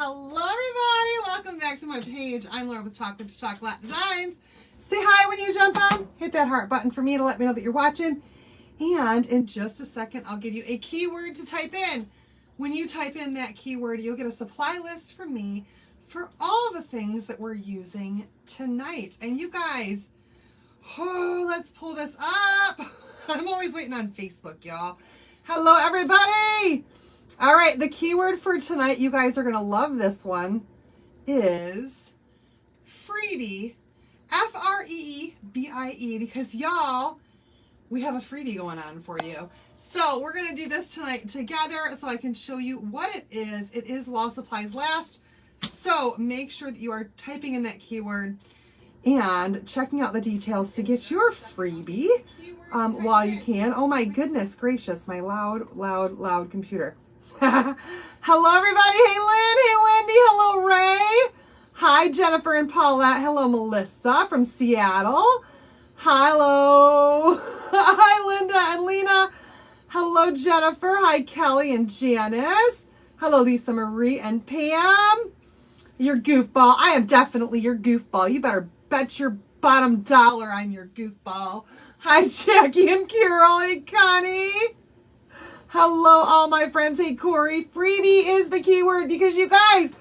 Hello everybody, welcome back to my page. I'm Laura with Chocolate to Chocolate Designs. Say hi when you jump on. Hit that heart button for me to let me know that you're watching. And in just a second, I'll give you a keyword to type in. When you type in that keyword, you'll get a supply list from me for all the things that we're using tonight. And you guys, oh, let's pull this up. I'm always waiting on Facebook, y'all. Hello everybody. All right, the keyword for tonight, you guys are going to love this one, is freebie, F-R-E-E-B-I-E, because y'all, we have a freebie going on for you. So we're going to do this tonight together so I can show you what it is. It is while supplies last, so make sure that you are typing in that keyword and checking out the details to get your freebie while you can. Oh my goodness gracious, my loud computer. Hello everybody. Hey Lynn, hey Wendy, hello Ray, hi Jennifer and Paulette, hello Melissa from Seattle, hello, hi Linda and Lena, hello Jennifer, hi Kelly and Janice, hello Lisa Marie and Pam. Your goofball. I am definitely your goofball. You better bet your bottom dollar I'm your goofball. Hi Jackie and Carol, hey Connie. Hello, all my friends. Hey, Corey. Freebie is the keyword because you guys,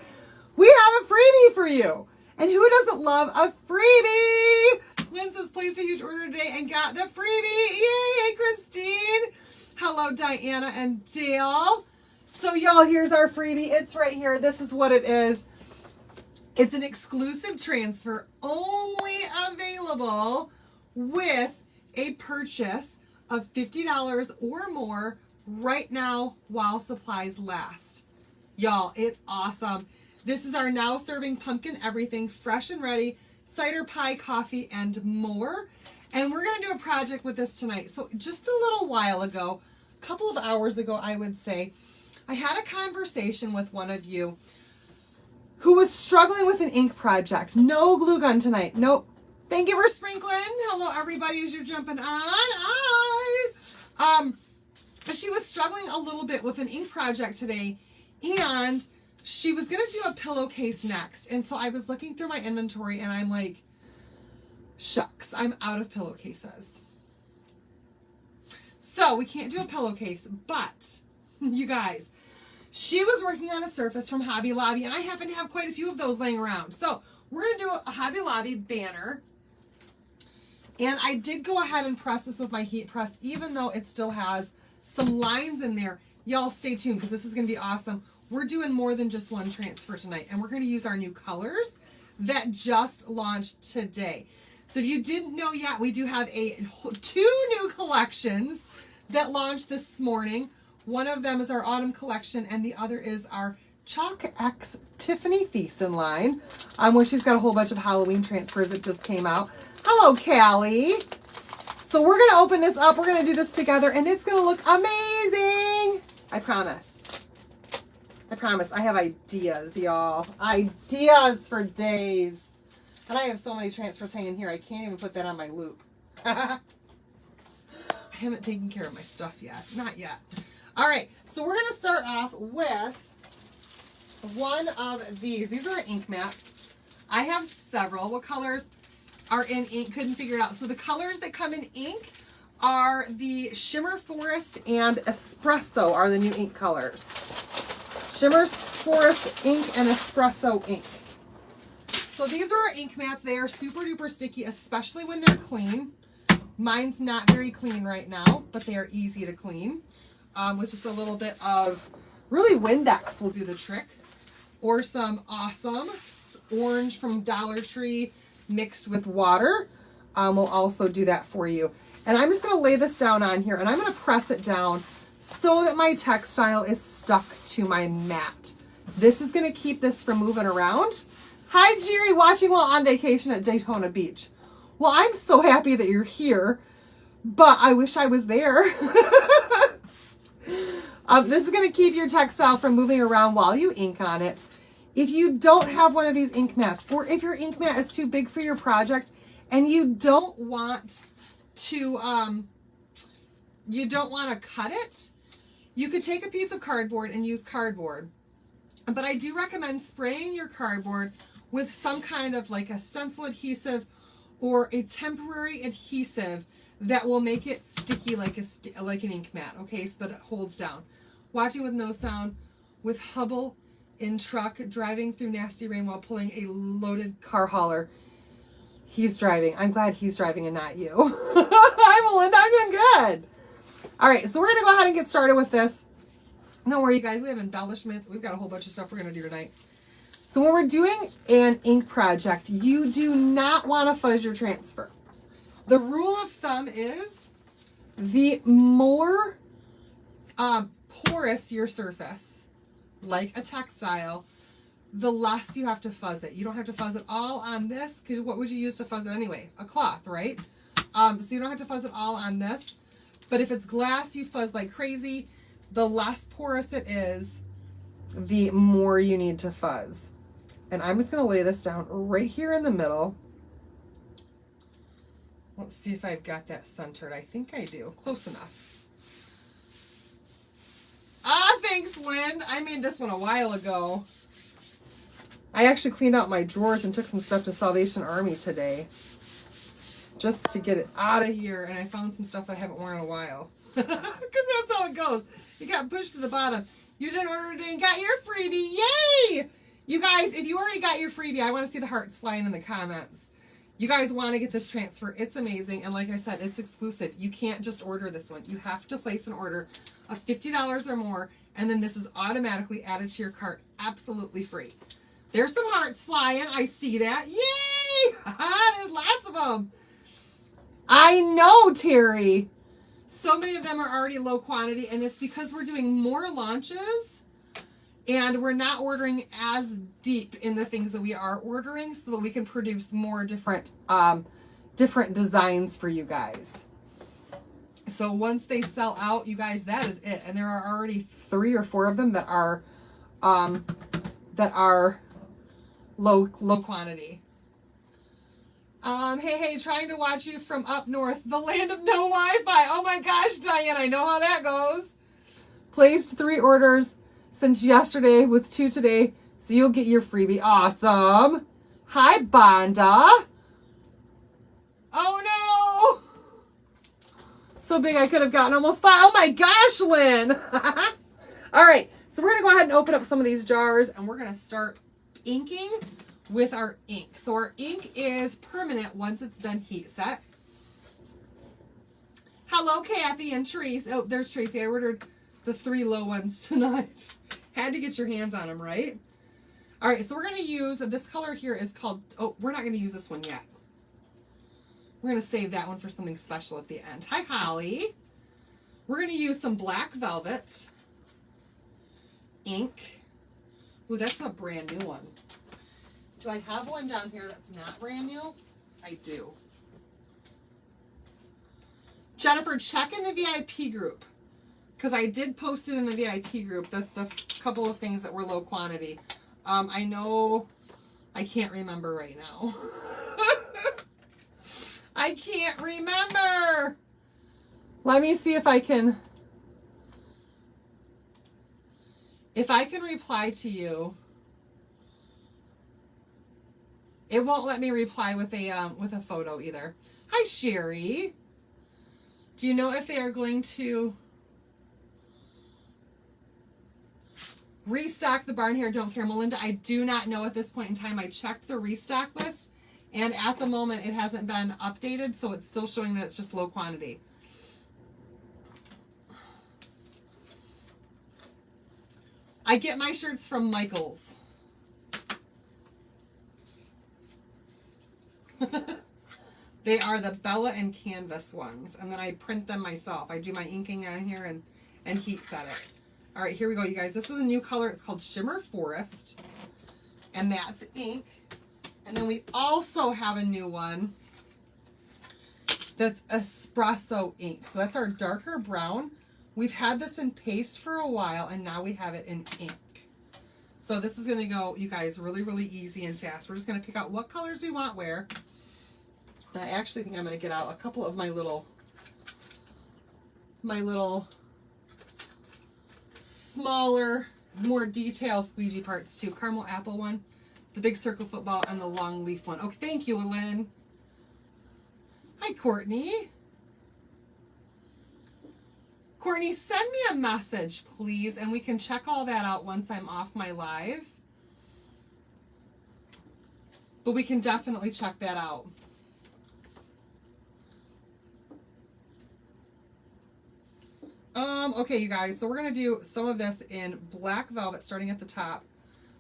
we have a freebie for you. And who doesn't love a freebie? Lynn says placed a huge order today and got the freebie. Yay, Christine. Hello, Diana and Dale. So, y'all, here's our freebie. It's right here. This is what it is. It's an exclusive transfer only available with a purchase of $50 or more right now while supplies last. Y'all, it's awesome. This is our now serving pumpkin everything, fresh and ready, cider pie, coffee, and more. And we're going to do a project with this tonight. So just a little while ago, a couple of hours ago, I would say, I had a conversation with one of you who was struggling with an ink project. No glue gun tonight. Nope. Thank you for sprinkling. Hello, everybody, as you're jumping on. She was struggling a little bit with an ink project today, and she was going to do a pillowcase next. And so I was looking through my inventory, and I'm like, shucks, I'm out of pillowcases. So we can't do a pillowcase, but you guys, she was working on a surface from Hobby Lobby, and I happen to have quite a few of those laying around. So we're going to do a Hobby Lobby banner. And I did go ahead and press this with my heat press, even though it still has some lines in there. Y'all stay tuned because this is going to be awesome. We're doing more than just one transfer tonight, and we're going to use our new colors that just launched today. So if you didn't know yet, we do have two new collections that launched this morning. One of them is our autumn collection, and the other is our Chalk X Tiffany Feastin' line, where she's got a whole bunch of Halloween transfers that just came out. Hello, Callie. So we're going to open this up. We're going to do this together, and it's going to look amazing. I promise. I promise. I have ideas, y'all. Ideas for days. And I have so many transfers hanging here. I can't even put that on my loop. I haven't taken care of my stuff yet. Not yet. All right. So we're going to start off with one of these. These are ink mats. I have several. What colors are in ink? Couldn't figure it out. So the colors that come in ink are the Shimmer Forest and Espresso are the new ink colors. Shimmer Forest ink and Espresso ink. So these are our ink mats. They are super duper sticky, especially when they're clean. Mine's not very clean right now, but they are easy to clean. With just a little bit of, really Windex will do the trick. Or some awesome orange from Dollar Tree mixed with water will also do that for you. And I'm just going to lay this down on here, and I'm going to press it down so that my textile is stuck to my mat. This is going to keep this from moving around. Hi, Jerry, watching while on vacation at Daytona Beach. Well, I'm so happy that you're here, but I wish I was there. This is going to keep your textile from moving around while you ink on it. If you don't have one of these ink mats, or if your ink mat is too big for your project and you don't want to cut it, you could take a piece of cardboard and use cardboard But I do recommend spraying your cardboard with some kind of like a stencil adhesive or a temporary adhesive that will make it sticky like an ink mat, okay, so that it holds down. Watching with no sound with Hubble in truck driving through nasty rain while pulling a loaded car hauler. He's driving. I'm glad he's driving and not you. Hi, Melinda. I'm doing good. All right, so we're going to go ahead and get started with this. Don't worry, you guys. We have embellishments. We've got a whole bunch of stuff we're going to do tonight. So when we're doing an ink project, you do not want to fuzz your transfer. The rule of thumb is the more porous your surface, like a textile, the less you have to fuzz it. You don't have to fuzz it all on this, because what would you use to fuzz it anyway? A cloth, right? So you don't have to fuzz it all on this. But if it's glass you fuzz like crazy, the less porous it is, the more you need to fuzz. And I'm just going to lay this down right here in the middle. Let's see if I've got that centered. I think I do. Close enough. Ah, thanks, Lynn. I made this one a while ago. I actually cleaned out my drawers and took some stuff to Salvation Army today, just to get it out of here. And I found some stuff that I haven't worn in a while. Because that's how it goes. You got pushed to the bottom. You didn't order it and got your freebie. Yay! You guys, if you already got your freebie, I want to see the hearts flying in the comments. You guys want to get this transfer. It's amazing. And like I said, it's exclusive. You can't just order this one. You have to place an order of $50 or more. And then this is automatically added to your cart. Absolutely free. There's some hearts flying. I see that. Yay! There's lots of them. I know, Terry. So many of them are already low quantity. And it's because we're doing more launches. And we're not ordering as deep in the things that we are ordering, so that we can produce more different designs for you guys. So once they sell out, you guys, that is it. And there are already 3 or 4 of them that are low quantity. Hey, trying to watch you from up north, the land of no Wi-Fi. Oh my gosh, Diane, I know how that goes. Placed 3 orders since yesterday with 2 today, so you'll get your freebie. Awesome. Hi, Bonda. Oh no. So big I could have gotten almost 5. Oh my gosh, Lynn. All right, so we're going to go ahead and open up some of these jars, and we're going to start inking with our ink. So our ink is permanent once it's done heat set. Hello, Kathy and Tracy. Oh, there's Tracy. I ordered the 3 low ones tonight. Had to get your hands on them, right? All right, so we're going to use, this color here is called, oh, we're not going to use this one yet. We're going to save that one for something special at the end. Hi, Holly. We're going to use some black velvet ink. Ooh, that's a brand new one. Do I have one down here that's not brand new? I do. Jennifer, check in the VIP group, because I did post it in the VIP group, the couple of things that were low quantity. I know, I can't remember right now. I can't remember. Let me see if I can reply to you. It won't let me reply with a photo either. Hi, Sherry. Do you know if they are going to restock the Barn Hair Don't Care? Melinda, I do not know at this point in time. I checked the restock list, and at the moment it hasn't been updated, so it's still showing that it's just low quantity. I get my shirts from Michael's. They are the Bella and Canvas ones, and then I print them myself. I do my inking on here and heat set it. All right, here we go, you guys. This is a new color. It's called Shimmer Forest, and that's ink. And then we also have a new one that's espresso ink. So that's our darker brown. We've had this in paste for a while, and now we have it in ink. So this is going to go, you guys, really, really easy and fast. We're just going to pick out what colors we want where. And I actually think I'm going to get out a couple of my little smaller more detail squeegee parts too. Caramel apple one, the big circle football, and the long leaf one. Oh, thank you, Lynn. Hi, Courtney. Courtney, send me a message, please, and we can check all that out once I'm off my live. But we can definitely check that out. Okay, you guys, so we're going to do some of this in black velvet, starting at the top.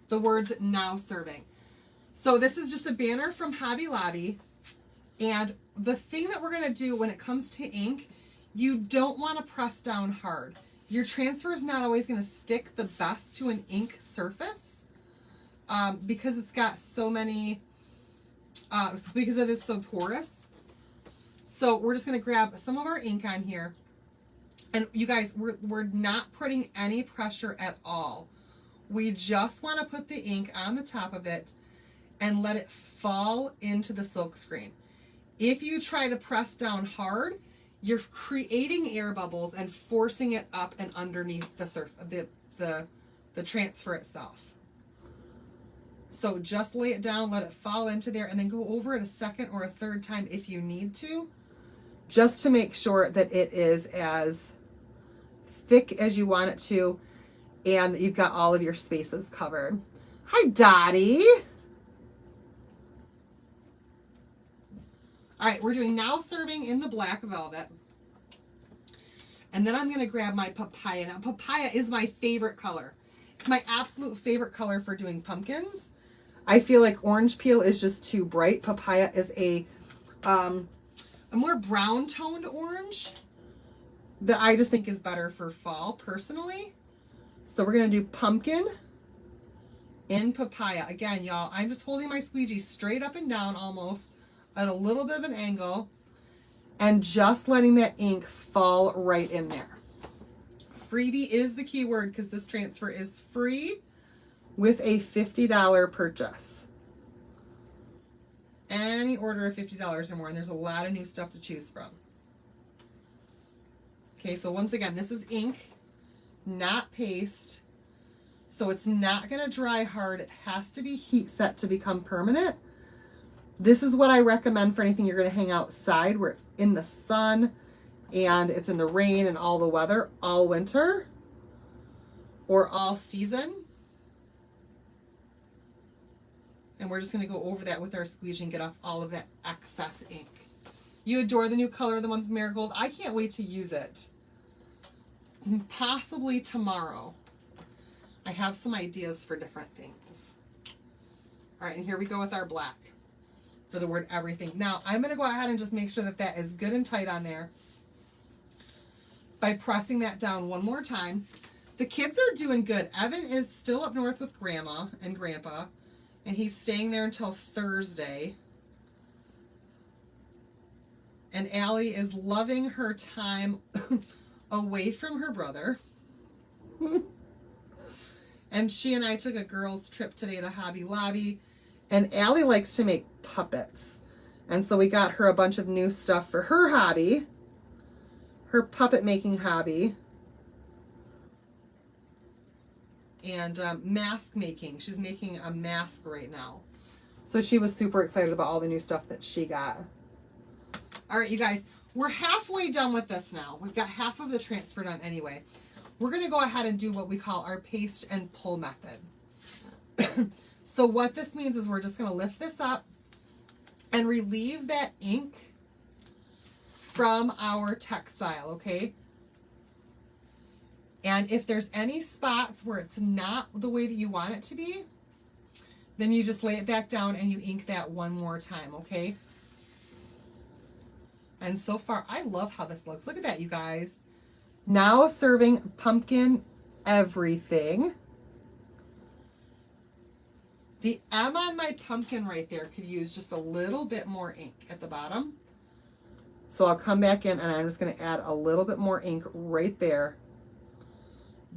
The words now serving. So this is just a banner from Hobby Lobby. And the thing that we're going to do when it comes to ink, you don't want to press down hard. Your transfer is not always going to stick the best to an ink surface because it's got so many, because it is so porous. So we're just going to grab some of our ink on here. And you guys, we're not putting any pressure at all. We just want to put the ink on the top of it and let it fall into the silk screen. If you try to press down hard, you're creating air bubbles and forcing it up and underneath the transfer itself. So just lay it down, let it fall into there, and then go over it a second or a third time if you need to, just to make sure that it is as thick as you want it to and that you've got all of your spaces covered. Hi, Dottie. All right, we're doing now serving in the black velvet. And then I'm going to grab my papaya. Now, papaya is my favorite color. It's my absolute favorite color for doing pumpkins. I feel like orange peel is just too bright. Papaya is a more brown toned orange that I just think is better for fall personally. So we're going to do pumpkin in papaya. Again, y'all, I'm just holding my squeegee straight up and down almost at a little bit of an angle and just letting that ink fall right in there. Freebie is the key word because this transfer is free with a $50 purchase. Any order of $50 or more, and there's a lot of new stuff to choose from. Okay, so once again, this is ink, not paste. So it's not going to dry hard. It has to be heat set to become permanent. This is what I recommend for anything you're going to hang outside where it's in the sun and it's in the rain and all the weather all winter or all season. And we're just going to go over that with our squeegee and get off all of that excess ink. You adore the new color of the month, Marigold. I can't wait to use it. Possibly tomorrow. I have some ideas for different things. All right, and here we go with our black for the word everything. Now, I'm going to go ahead and just make sure that that is good and tight on there by pressing that down one more time. The kids are doing good. Evan is still up north with Grandma and Grandpa, and he's staying there until Thursday. And Allie is loving her time away from her brother. And she and I took a girls' trip today to Hobby Lobby. And Allie likes to make puppets. And so we got her a bunch of new stuff for her hobby. Her puppet making hobby. And mask making. She's making a mask right now. So she was super excited about all the new stuff that she got. All right, you guys. We're halfway done with this now. We've got half of the transfer done anyway. We're going to go ahead and do what we call our paste and pull method. So what this means is we're just going to lift this up and relieve that ink from our textile, okay? And if there's any spots where it's not the way that you want it to be, then you just lay it back down and you ink that one more time, okay? And so far, I love how this looks. Look at that, you guys. Now serving pumpkin everything. The M on my pumpkin right there could use just a little bit more ink at the bottom. So I'll come back in and I'm just going to add a little bit more ink right there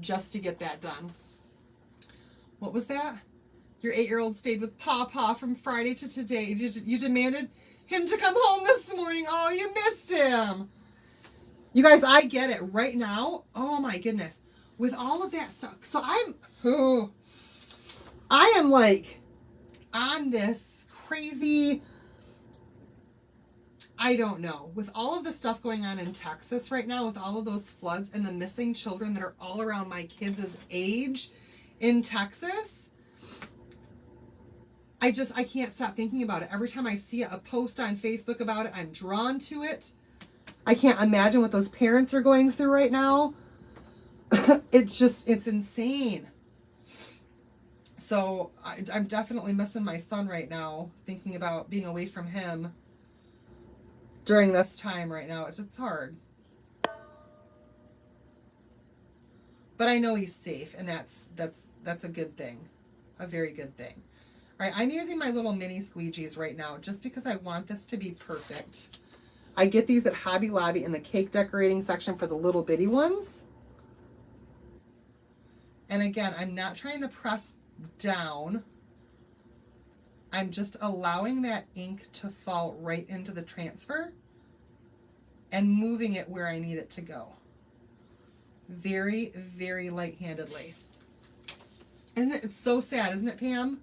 just to get that done. What was that? Your 8-year-old stayed with Pawpaw from Friday to today. You demanded him to come home this morning. Oh, you missed him. You guys, I get it right now. Oh my goodness. with all of that stuff. So I am like on this crazy, I don't know, with all of the stuff going on in Texas right now, with all of those floods and the missing children that are all around my kids' age in Texas, I can't stop thinking about it. Every time I see a post on Facebook about it, I'm drawn to it. I can't imagine what those parents are going through right now. It's insane. So I'm definitely missing my son right now, thinking about being away from him during this time right now. It's hard. But I know he's safe, and that's a good thing. A very good thing. All right, I'm using my little mini squeegees right now just because I want this to be perfect. I get these at Hobby Lobby in the cake decorating section for the little bitty ones. And again, I'm not trying to press down. I'm just allowing that ink to fall right into the transfer and moving it where I need it to go. Very, very light-handedly. Isn't it? It's so sad, isn't it, Pam?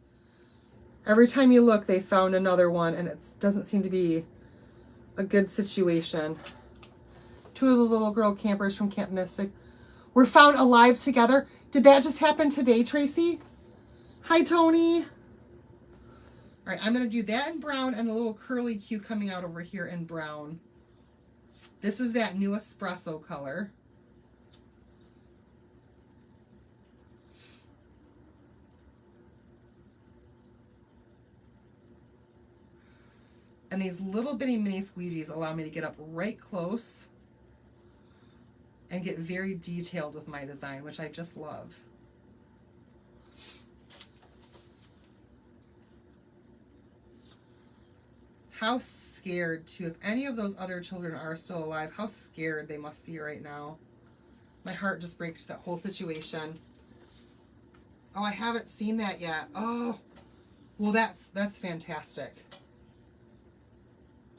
Every time you look, they found another one, and it doesn't seem to be a good situation. 2 of the little girl campers from Camp Mystic were found alive together. Did that just happen today, Tracy? Hi, Tony. All right, I'm going to do that in brown and the little curly Q coming out over here in brown. This is that new espresso color. And these little bitty mini squeegees allow me to get up right close and get very detailed with my design, which I just love. How scared, too, if any of those other children are still alive, how scared they must be right now. My heart just breaks for that whole situation. Oh, I haven't seen that yet. Oh, well, that's fantastic.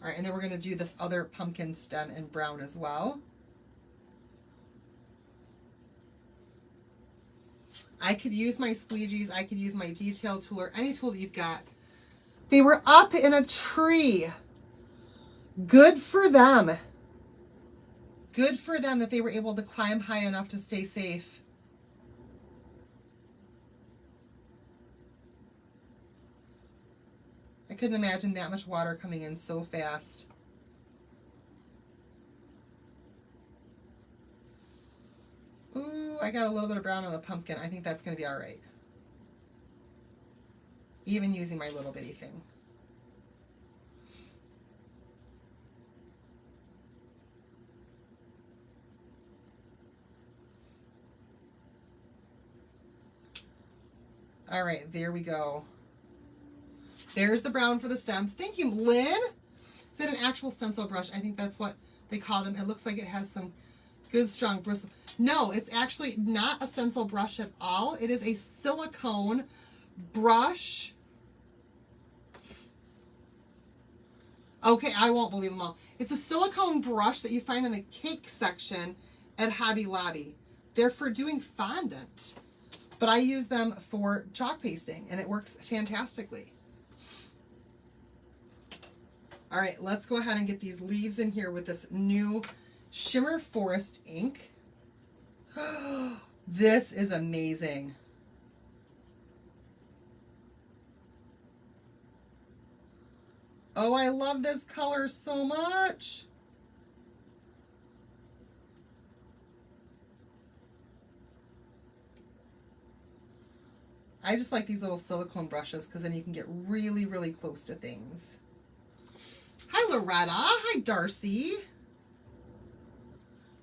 All right, and then we're going to do this other pumpkin stem in brown as well. I could use my squeegees. I could use my detail tool or any tool that you've got. They were up in a tree. Good for them. Good for them that they were able to climb high enough to stay safe. I couldn't imagine that much water coming in so fast. Ooh, I got a little bit of brown on the pumpkin. I think that's going to be all right. Even using my little bitty thing. All right, there we go. There's the brown for the stems. Thank you, Lynn. Is it an actual stencil brush? I think that's what they call them. It looks like it has some good, strong bristles. No, it's actually not a stencil brush at all. It is a silicone brush. Okay, I won't believe them all. It's a silicone brush that you find in the cake section at Hobby Lobby. They're for doing fondant, but I use them for chalk pasting, and it works fantastically. All right, let's go ahead and get these leaves in here with this new Shimmer Forest ink. This is amazing. Oh, I love this color so much. I just like these little silicone brushes because then you can get really, really close to things. Hi, Loretta. Hi, Darcy.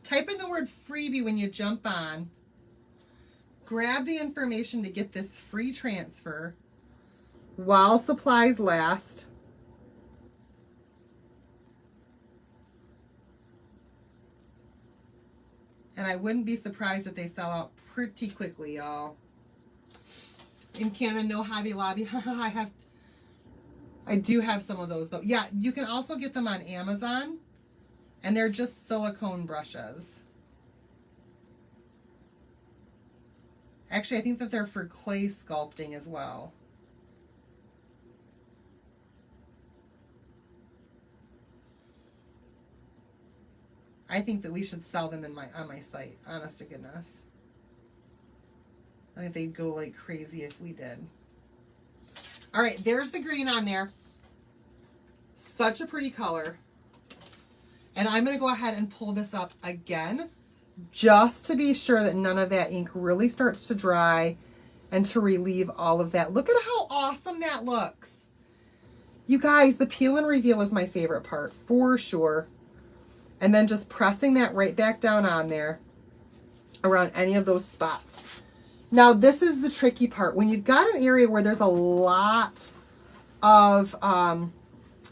Type in the word freebie when you jump on. Grab the information to get this free transfer while supplies last. And I wouldn't be surprised if they sell out pretty quickly, y'all. In Canada, no Hobby Lobby. I do have some of those, though. Yeah, you can also get them on Amazon. And they're just silicone brushes. Actually, I think that they're for clay sculpting as well. I think that we should sell them on my site, honest to goodness. I think they'd go like crazy if we did. All right, there's the green on there. Such a pretty color. And I'm going to go ahead and pull this up again, just to be sure that none of that ink really starts to dry and to relieve all of that. Look at how awesome that looks. You guys, the peel and reveal is my favorite part, for sure. And then just pressing that right back down on there around any of those spots. Now, this is the tricky part. When you've got an area where there's a lot of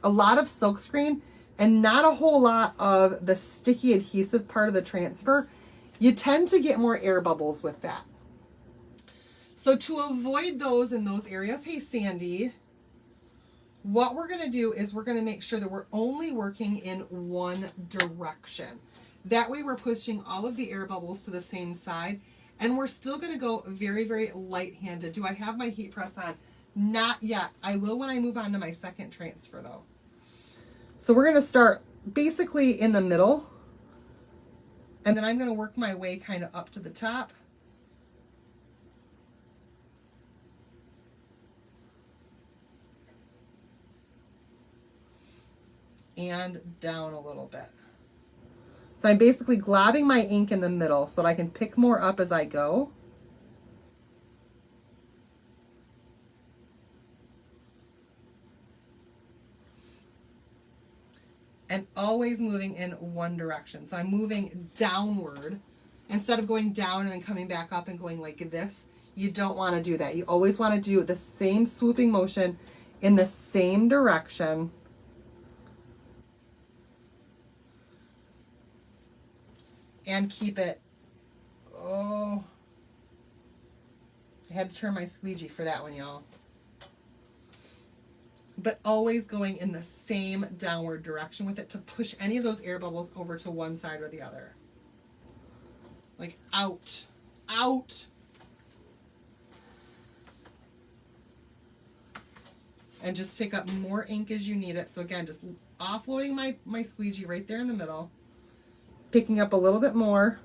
silkscreen and not a whole lot of the sticky adhesive part of the transfer, you tend to get more air bubbles with that. So to avoid those in those areas, hey Sandy, what we're going to do is we're going to make sure that we're only working in one direction. That way we're pushing all of the air bubbles to the same side, and we're still going to go very, very light-handed. Do I have my heat press on? Not yet. I will when I move on to my second transfer though. So we're going to start basically in the middle, and then I'm going to work my way kind of up to the top. And down a little bit. So I'm basically globbing my ink in the middle so that I can pick more up as I go. And always moving in one direction. So I'm moving downward instead of going down and then coming back up and going like this. You don't want to do that. You always want to do the same swooping motion in the same direction. And keep it, oh, I had to turn my squeegee for that one, y'all. But always going in the same downward direction with it to push any of those air bubbles over to one side or the other. Like out, out. And just pick up more ink as you need it. So again, just offloading my squeegee right there in the middle. Picking up a little bit more.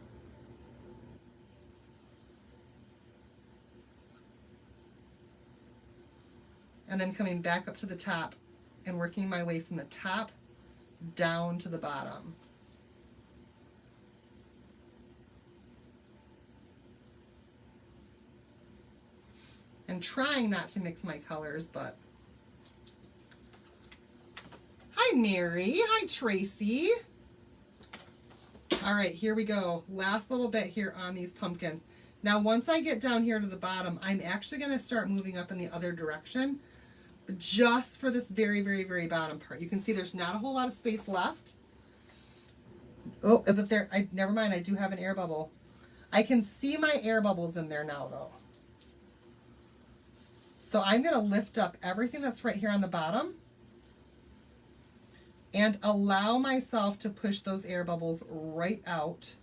And then coming back up to the top and working my way from the top down to the bottom. And trying not to mix my colors, but hi Mary, hi Tracy. All right, here we go. Last little bit here on these pumpkins. Now, once I get down here to the bottom, I'm actually going to start moving up in the other direction just for this very, very, very bottom part. You can see there's not a whole lot of space left. Oh, but there, never mind, I do have an air bubble. I can see my air bubbles in there now, though. So I'm going to lift up everything that's right here on the bottom and allow myself to push those air bubbles right out.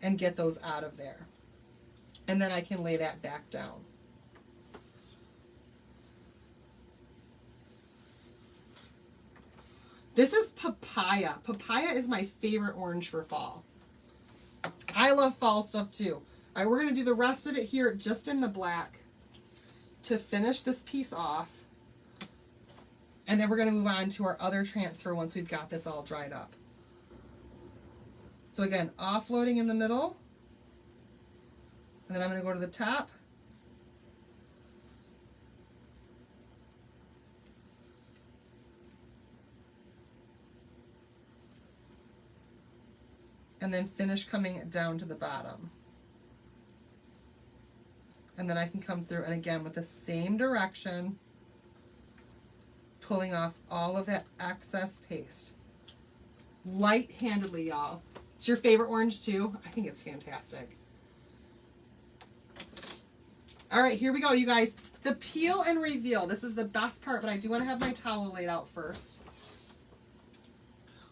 And get those out of there. And then I can lay that back down. This is papaya. Papaya is my favorite orange for fall. I love fall stuff too. All right, we're going to do the rest of it here just in the black to finish this piece off. And then we're going to move on to our other transfer once we've got this all dried up. So again, offloading in the middle. And then I'm going to go to the top. And then finish coming down to the bottom. And then I can come through and again with the same direction, pulling off all of that excess paste. Light-handedly, y'all. It's your favorite orange too? I think it's fantastic. All right, here we go, you guys. The peel and reveal. This is the best part, but I do want to have my towel laid out first.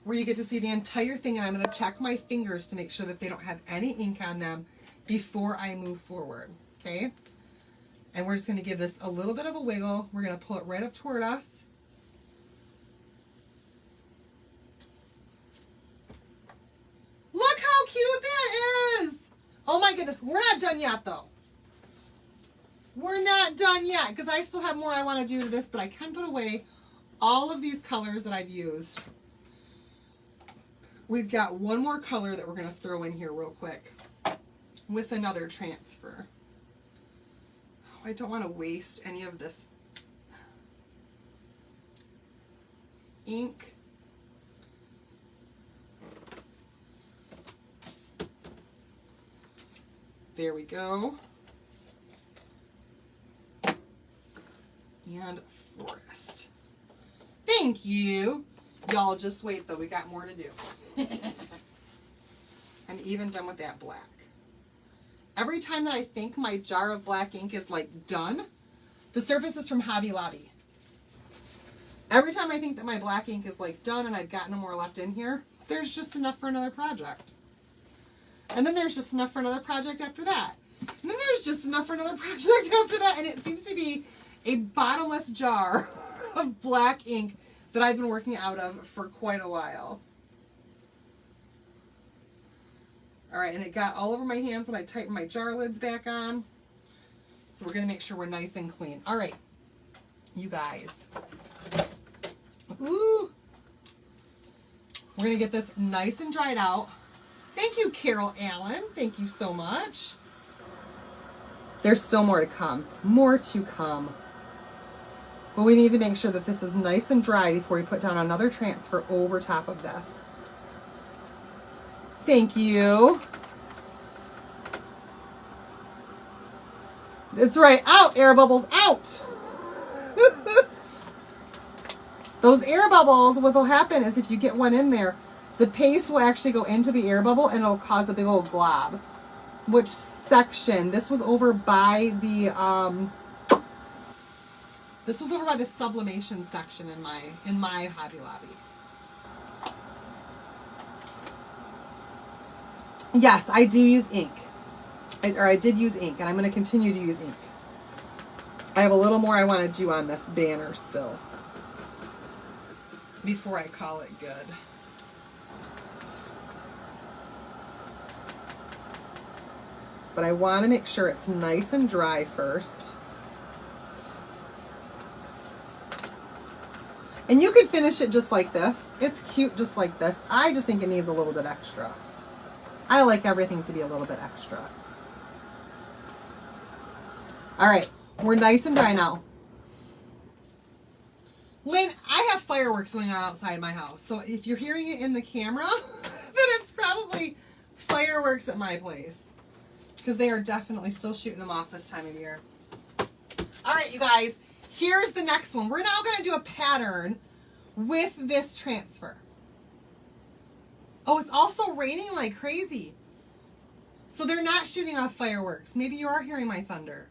where you get to see the entire thing, and I'm going to check my fingers to make sure that they don't have any ink on them before I move forward, okay? And we're just going to give this a little bit of a wiggle. We're going to pull it right up toward us. Look how cute that is! Oh my goodness, we're not done yet though. We're not done yet because I still have more I want to do to this, but I can put away all of these colors that I've used. We've got one more color that we're going to throw in here real quick with another transfer. Oh, I don't want to waste any of this ink. There we go. And Forest. Thank you. Y'all just wait though, we got more to do. I'm even done with that black. Every time that I think my jar of black ink is like done, the surface is from Hobby Lobby. Every time I think that my black ink is like done and I've got no more left in here, there's just enough for another project. And then there's just enough for another project after that. And then there's just enough for another project after that. And it seems to be a bottomless jar of black ink that I've been working out of for quite a while. All right, and it got all over my hands when I tightened my jar lids back on. So we're going to make sure we're nice and clean. All right, you guys. Ooh. We're going to get this nice and dried out. Thank you, Carol Allen. Thank you so much. There's still more to come. More to come. But we need to make sure that this is nice and dry before we put down another transfer over top of this. Thank you. That's right. Out, air bubbles, out. Those air bubbles, what will happen is if you get one in there, the paste will actually go into the air bubble and it'll cause a big old glob. Which section? This was over by the sublimation section in my Hobby Lobby. Yes, I do use ink. I did use ink, and I'm going to continue to use ink. I have a little more I want to do on this banner still before I call it good. But I want to make sure it's nice and dry first. And you could finish it just like this. It's cute just like this. I just think it needs a little bit extra. I like everything to be a little bit extra. All right, we're nice and dry now. Lynn, I have fireworks going on outside my house. So if you're hearing it in the camera, then it's probably fireworks at my place. Because they are definitely still shooting them off this time of year. All right, you guys, here's the next one. We're now going to do a pattern with this transfer. Oh, it's also raining like crazy. So they're not shooting off fireworks. Maybe you are hearing my thunder.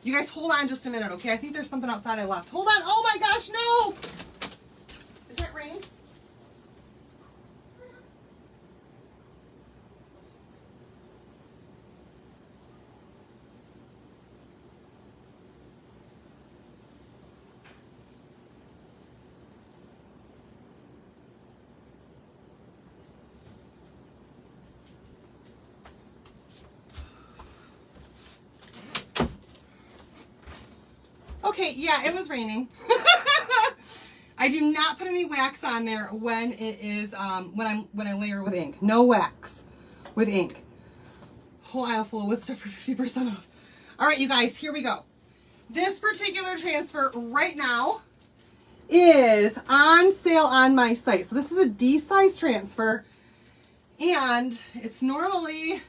You guys hold on just a minute, okay? I think there's something outside I left. Hold on. Oh my gosh, no! Is that rain? Okay, yeah, it was raining. I do not put any wax on there when it is when I layer with ink. No wax with ink. Whole aisle full of wood stuff for 50% off. All right, you guys, here we go. This particular transfer right now is on sale on my site. So this is a D size transfer, and it's normally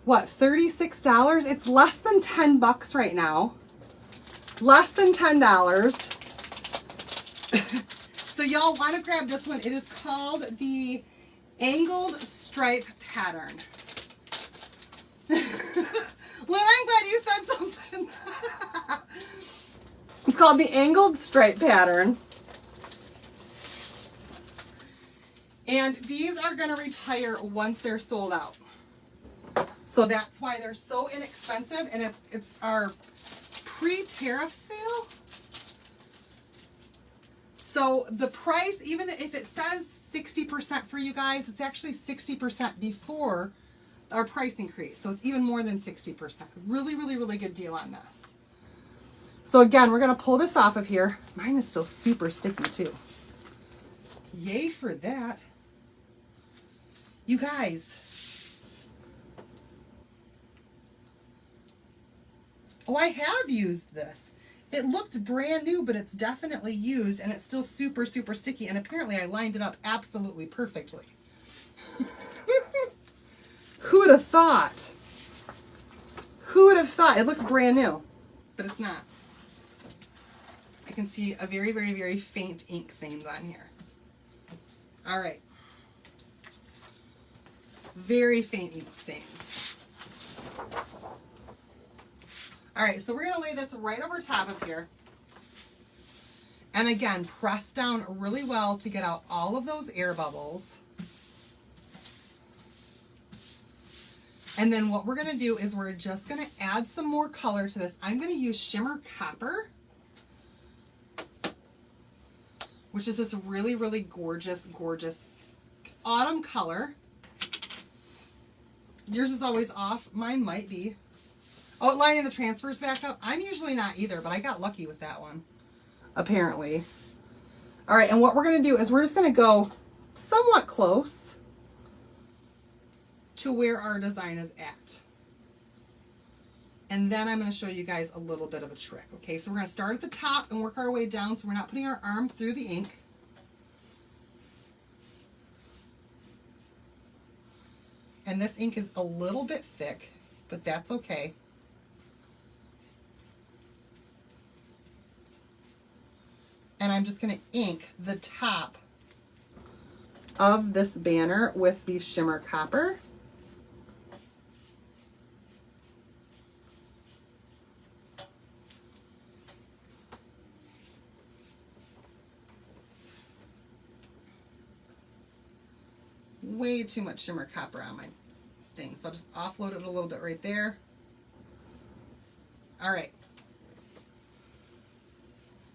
what, $36? It's less than $10 right now. Less than $10. So y'all want to grab this one. It is called the Angled Stripe Pattern. Lynn, I'm glad you said something. It's called the Angled Stripe Pattern. And these are going to retire once they're sold out. So that's why they're so inexpensive, and it's our pre-tariff sale. So the price, even if it says 60% for you guys, it's actually 60% before our price increase. So it's even more than 60%. Really, really, really good deal on this. So again, we're going to pull this off of here. Mine is still super sticky too. Yay for that. You guys. Oh, I have used this. It looked brand new, but it's definitely used, and it's still super, super sticky. And apparently I lined it up absolutely perfectly. Who would have thought? Who would have thought? It looked brand new, but it's not. I can see a very, very, very faint ink stains on here. All right. Very faint ink stains. All right, so we're going to lay this right over top of here. And again, press down really well to get out all of those air bubbles. And then what we're going to do is we're just going to add some more color to this. I'm going to use Shimmer Copper, which is this really, really gorgeous, gorgeous autumn color. Yours is always off. Mine might be. Oh, lining the transfers back up. I'm usually not either, but I got lucky with that one, apparently. All right, and what we're going to do is we're just going to go somewhat close to where our design is at. And then I'm going to show you guys a little bit of a trick. Okay, so we're going to start at the top and work our way down so we're not putting our arm through the ink. And this ink is a little bit thick, but that's okay. And I'm just going to ink the top of this banner with the Shimmer Copper. Way too much Shimmer Copper on my thing, so I'll just offload it a little bit right there. All right.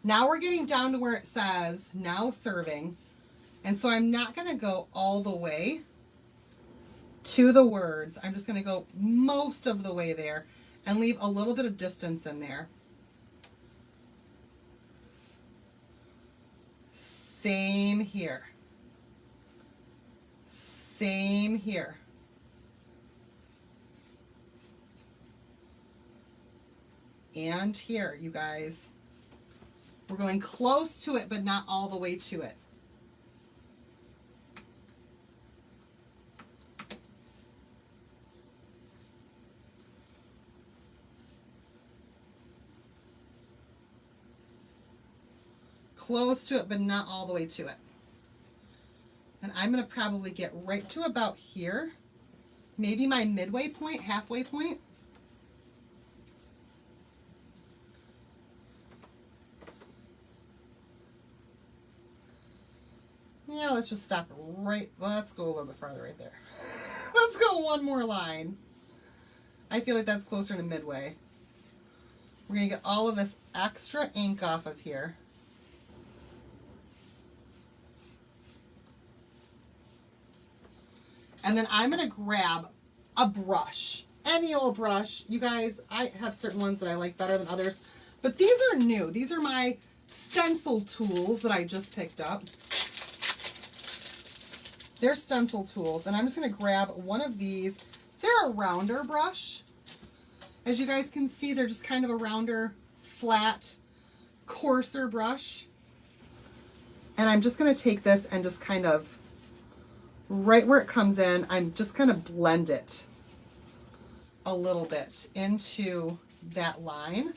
Now we're getting down to where it says now serving. And so I'm not going to go all the way to the words. I'm just going to go most of the way there and leave a little bit of distance in there. Same here. Same here. And here, you guys. We're going close to it, but not all the way to it. Close to it, but not all the way to it. And I'm going to probably get right to about here. Maybe my midway point, halfway point. Yeah, let's just stop right. Let's go a little bit farther right there. Let's go one more line. I feel like that's closer to midway. We're going to get all of this extra ink off of here. And then I'm going to grab a brush, any old brush. You guys, I have certain ones that I like better than others, but these are new. These are my stencil tools that I just picked up. They're stencil tools, and I'm just going to grab one of these. They're a rounder brush. As you guys can see, they're just kind of a rounder, flat, coarser brush. And I'm just going to take this and just kind of, right where it comes in, I'm just going to blend it a little bit into that line.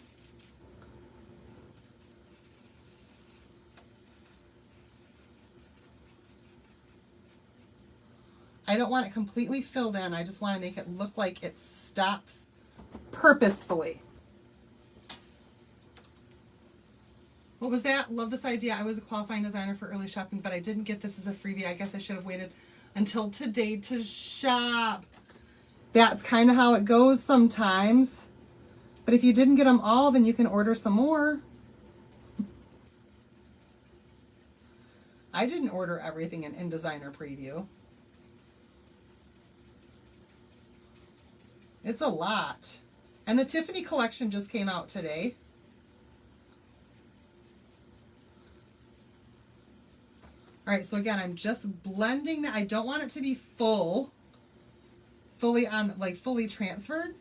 I don't want it completely filled in. I just want to make it look like it stops purposefully. What was that? Love this idea. I was a qualifying designer for early shopping, but I didn't get this as a freebie. I guess I should have waited until today to shop. That's kind of how it goes sometimes. But if you didn't get them all, then you can order some more. I didn't order everything in InDesigner Preview. It's a lot. And the Tiffany collection just came out today. All right, so again, I'm just blending that. I don't want it to be fully on, like fully transferred.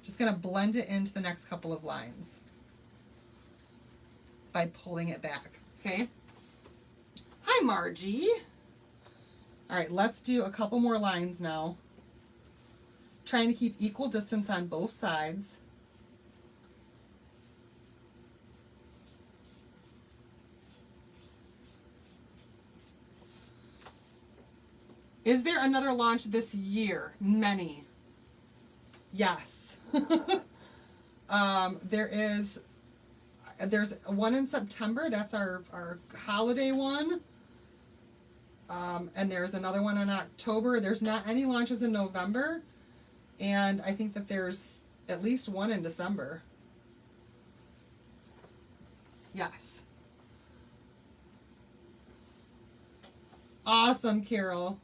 Just gonna blend it into the next couple of lines by pulling it back, okay? Hi, Margie. All right, let's do a couple more lines now. Trying to keep equal distance on both sides. Is there another launch this year? Many. Yes. There's one in September. That's our holiday one. And there's another one in October. There's not any launches in November. And I think that there's at least one in December. Yes. Awesome, Carol.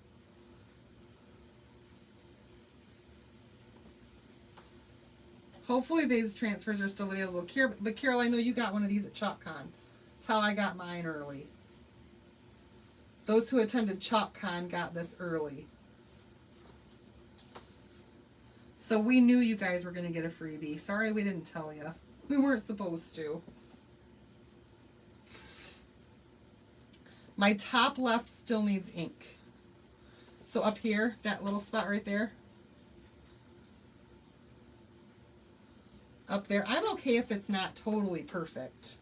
Hopefully these transfers are still available. But Carol, I know you got one of these at ChalkCon. That's how I got mine early. Those who attended ChalkCon got this early. So we knew you guys were going to get a freebie. Sorry we didn't tell you. We weren't supposed to. My top left still needs ink. So up here, that little spot right there. Up there. I'm okay if it's not totally perfect.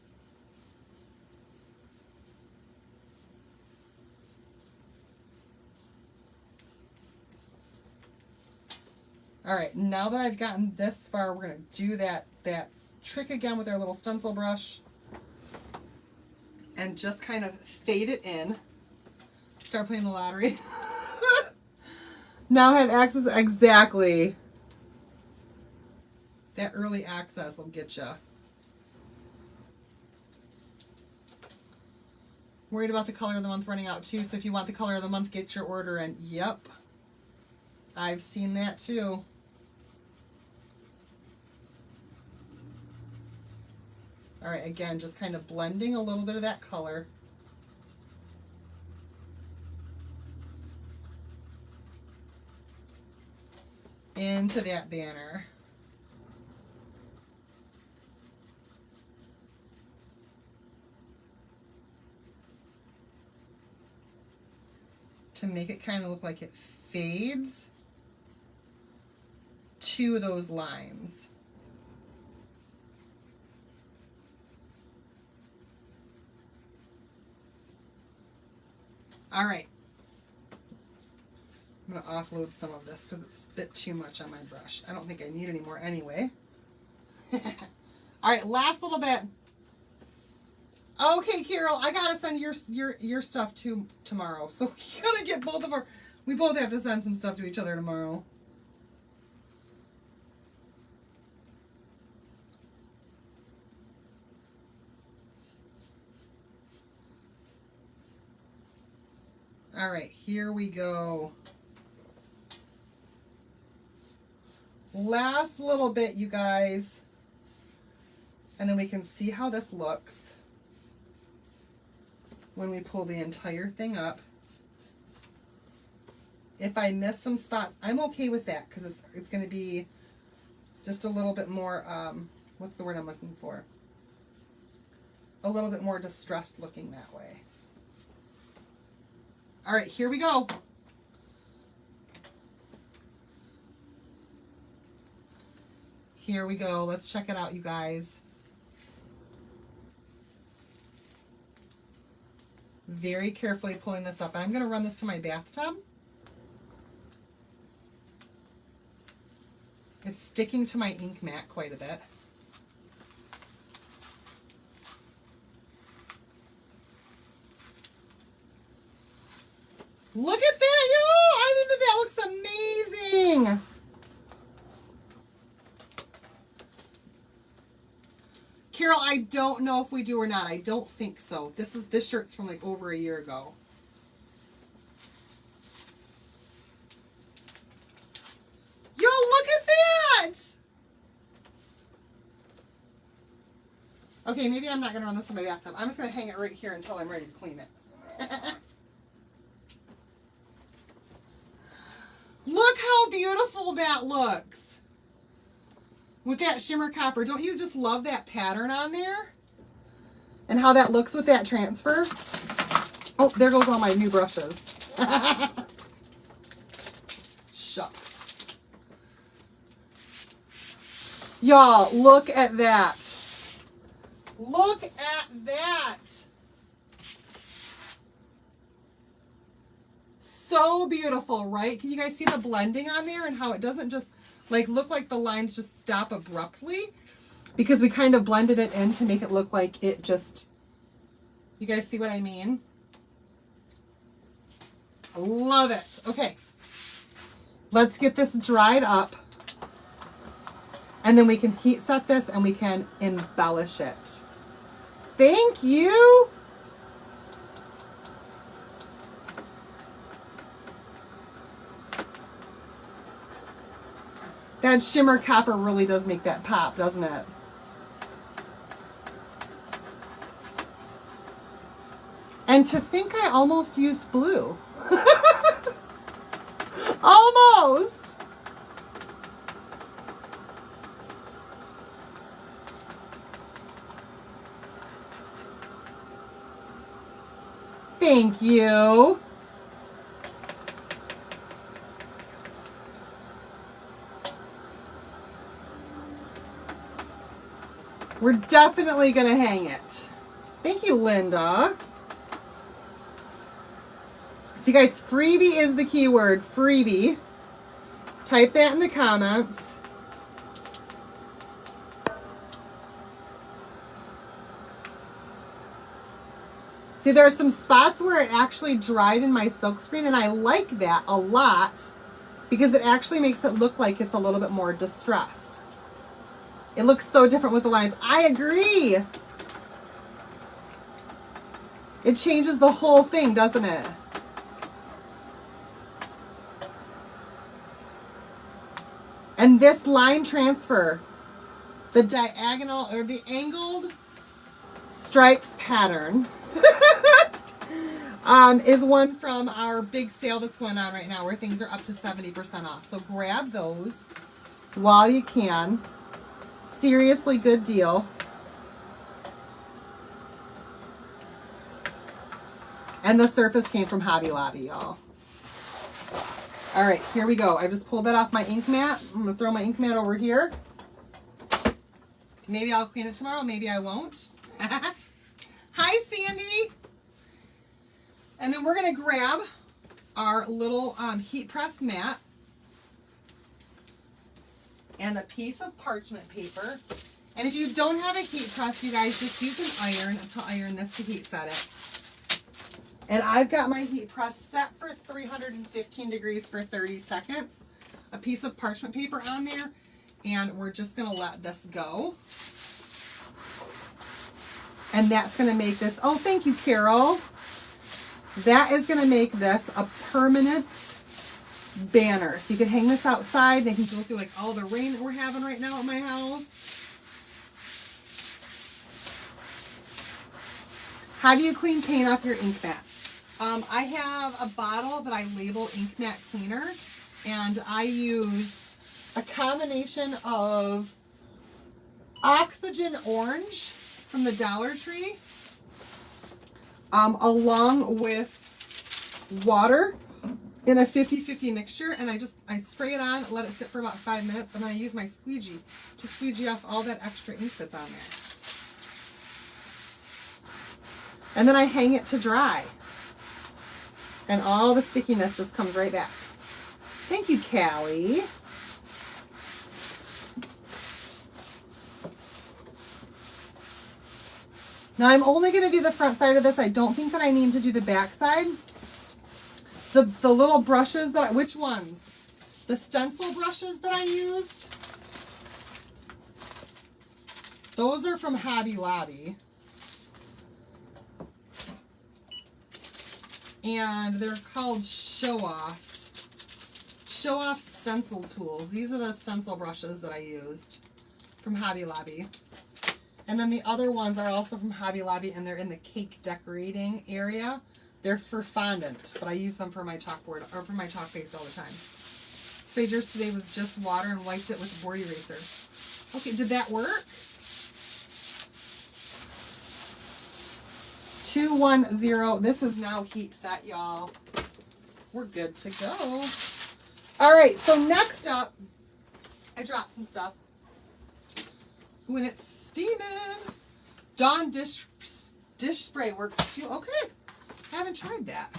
All right, now that I've gotten this far, we're going to do that trick again with our little stencil brush and just kind of fade it in. Start playing the lottery. Now I have access, exactly. That early access will get you. Worried about the color of the month running out too, so if you want the color of the month, get your order in. Yep. I've seen that too. All right, again, just kind of blending a little bit of that color. Into that banner. To make it kind of look like it fades to those lines. All right. I'm going to offload some of this because it's a bit too much on my brush. I don't think I need any more anyway. All right, last little bit. Okay, Carol, I got to send your stuff to tomorrow. So we got to get we both have to send some stuff to each other tomorrow. All right, here we go. Last little bit, you guys. And then we can see how this looks when we pull the entire thing up. If I miss some spots, I'm okay with that because it's going to be just a little bit more, what's the word I'm looking for? A little bit more distressed looking that way. All right, here we go. Here we go. Let's check it out, you guys. Very carefully pulling this up. And I'm going to run this to my bathtub. It's sticking to my ink mat quite a bit. Look at that, yo! I think that looks amazing. Carol, I don't know if we do or not. I don't think so. This shirt's from like over a year ago. Yo, look at that! Okay, maybe I'm not gonna run this in my bathtub. I'm just gonna hang it right here until I'm ready to clean it. Look how beautiful that looks. With that shimmer copper. Don't you just love that pattern on there? And how that looks with that transfer? Oh, there goes all my new brushes. Shucks. Y'all, look at that. Look at that. So beautiful, right? Can you guys see the blending on there and how it doesn't just like look like the lines just stop abruptly? Because we kind of blended it in to make it look like it just, you guys see what I mean? I love it. Okay. Let's get this dried up. And then we can heat set this and we can embellish it. Thank you. That shimmer copper really does make that pop, doesn't it? And to think I almost used blue. Almost. Thank you. We're definitely going to hang it. Thank you, Linda. So you guys, freebie is the keyword, freebie. Type that in the comments. See, there are some spots where it actually dried in my silkscreen, and I like that a lot because it actually makes it look like it's a little bit more distressed. It looks so different with the lines. I agree. It changes the whole thing, doesn't it? And this line transfer, the diagonal or the angled stripes pattern is one from our big sale that's going on right now where things are up to 70% off. So grab those while you can. Seriously good deal. And the surface came from Hobby Lobby, y'all. All right, here we go. I just pulled that off my ink mat. I'm gonna throw my ink mat over here. Maybe I'll clean it tomorrow, maybe I won't. Hi, Sandy. And then we're gonna grab our little heat press mat and a piece of parchment paper. And if you don't have a heat press, you guys just use an iron to iron this to heat set it. And I've got my heat press set for 315 degrees for 30 seconds. A piece of parchment paper on there. And we're just going to let this go. And that's going to make this, oh, thank you, Carol. That is going to make this a permanent banner. So you can hang this outside. They can go through like all the rain that we're having right now at my house. How do you clean paint off your ink mat? I have a bottle that I label ink mat cleaner, and I use a combination of Oxygen Orange from the Dollar Tree, along with water in a 50-50 mixture, and I spray it on, let it sit for about 5 minutes, and then I use my squeegee to squeegee off all that extra ink that's on there. And then I hang it to dry. And all the stickiness just comes right back. Thank you, Callie. Now I'm only going to do the front side of this. I don't think that I need to do the back side. The little brushes that, which ones? The stencil brushes that I used. Those are from Hobby Lobby. And they're called show-offs. Show-off stencil tools. These are the stencil brushes that I used from Hobby Lobby. And then the other ones are also from Hobby Lobby, and they're in the cake decorating area. They're for fondant, but I use them for my chalkboard, or for my chalk paste all the time. Sprayed yours today with just water and wiped it with a board eraser. Okay, did that work? 210. This is now heat set, y'all. We're good to go. All right, so next up, I dropped some stuff. When it's steaming. Dawn dish spray works too. Okay, haven't tried that.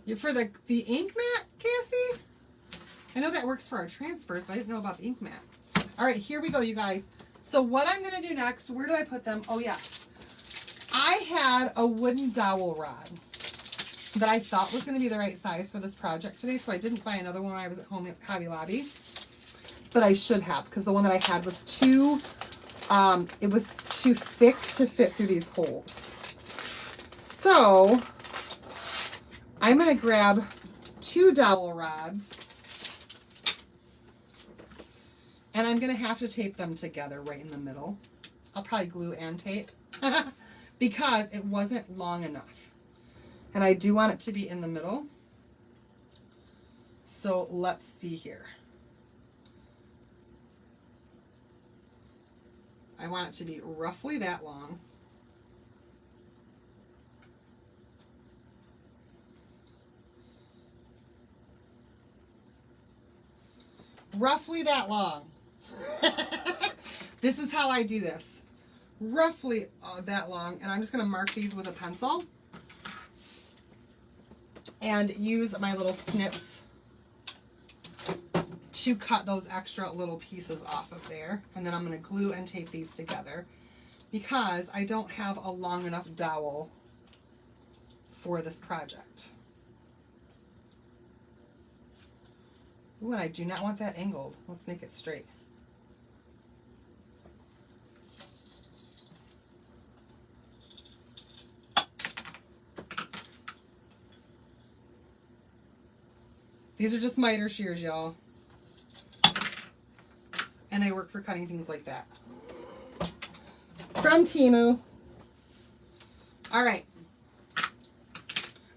You for the ink mat, Cassie? I know that works for our transfers, but I didn't know about the ink mat. All right, here we go, you guys. So what I'm going to do next, where did I put them? Oh, yes. I had a wooden dowel rod that I thought was going to be the right size for this project today, so I didn't buy another one when I was at home at Hobby Lobby. But I should have, because the one that I had was too, it was too thick to fit through these holes. So I'm going to grab 2 dowel rods, and I'm going to have to tape them together right in the middle. I'll probably glue and tape because it wasn't long enough. And I do want it to be in the middle. So let's see here. I want it to be roughly that long. Roughly that long. This is how I do this. Roughly that long. And I'm just going to mark these with a pencil. And use my little snips to cut those extra little pieces off of there. And then I'm going to glue and tape these together because I don't have a long enough dowel for this project. Ooh, and I do not want that angled. Let's make it straight. These are just miter shears, y'all. And they work for cutting things like that. From Temu. All right.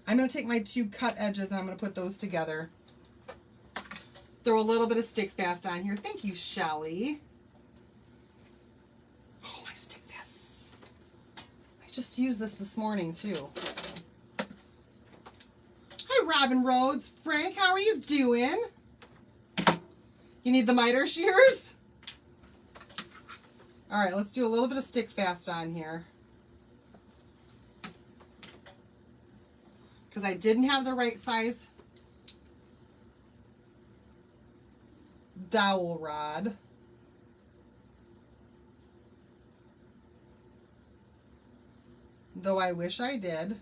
I'm going to take my 2 cut edges and I'm going to put those together. Throw a little bit of stick fast on here. Thank you, Shelly. Oh, my stick fast. I just used this morning, too. Hi, Robin Rhodes. Frank, how are you doing? You need the miter shears? All right, let's do a little bit of stick fast on here. Because I didn't have the right size dowel rod. Though I wish I did.